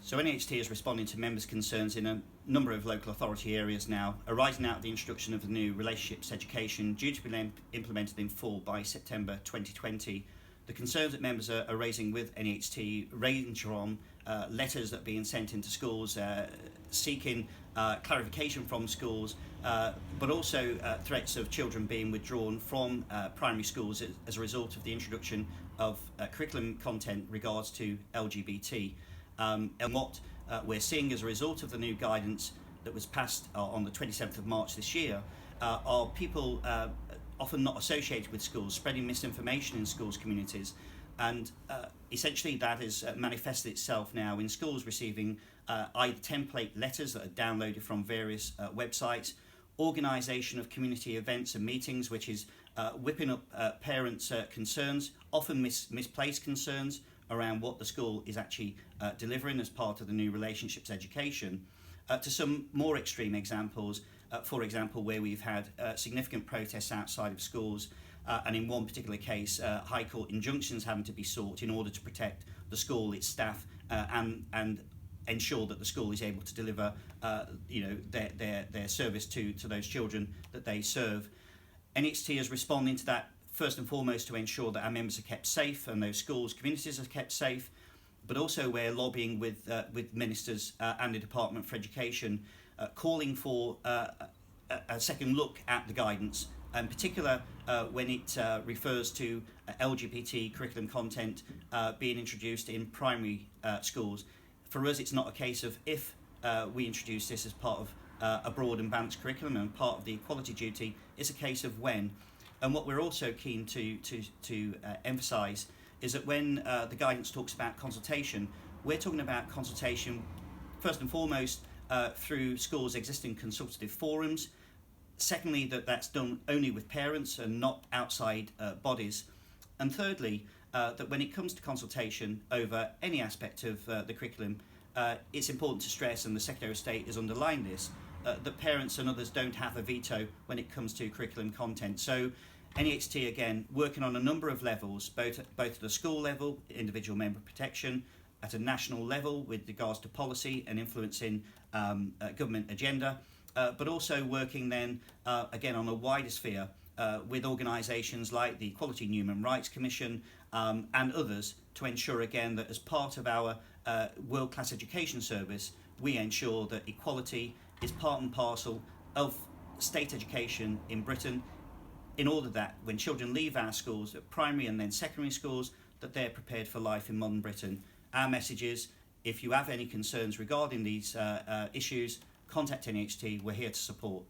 So NAHT is responding to members' concerns in a number of local authority areas now, arising out of the introduction of the new relationships education due to be implemented in full by September 2020. The concerns that members are raising with NAHT range from letters that are being sent into schools seeking clarification from schools, but also threats of children being withdrawn from primary schools as a result of the introduction of curriculum content regards to LGBT. And what we're seeing as a result of the new guidance that was passed on the 27th of March this year are people often not associated with schools spreading misinformation in schools communities, and essentially that has manifested itself now in schools receiving either template letters that are downloaded from various websites, organisation of community events and meetings which is whipping up parents' concerns, often misplaced concerns around what the school is actually delivering as part of the new relationships education, to some more extreme examples, for example, where we've had significant protests outside of schools, and in one particular case, High Court injunctions having to be sought in order to protect the school, its staff, and ensure that the school is able to deliver their service to those children that they serve. NHT is responding to that first and foremost to ensure that our members are kept safe and those schools, communities are kept safe, but also we're lobbying with ministers and the Department for Education, calling for a second look at the guidance, in particular when it refers to LGBT curriculum content being introduced in primary schools. For us, it's not a case of if we introduce this as part of a broad and balanced curriculum and part of the equality duty, it's a case of when. And what we're also keen to emphasise is that when the guidance talks about consultation, we're talking about consultation first and foremost through schools' existing consultative forums. Secondly, that's done only with parents and not outside bodies. And thirdly, that when it comes to consultation over any aspect of the curriculum, it's important to stress, and the Secretary of State has underlined this, that parents and others don't have a veto when it comes to curriculum content. So NEHT, again, working on a number of levels, both at the school level, individual member protection, at a national level with regards to policy and influencing government agenda, but also working then, again, on a wider sphere with organisations like the Equality and Human Rights Commission and others to ensure, again, that as part of our world-class education service, we ensure that equality is part and parcel of state education in Britain, in order that when children leave our schools, at primary and then secondary schools, that they're prepared for life in modern Britain. Our message is, if you have any concerns regarding these issues, contact NHT, we're here to support.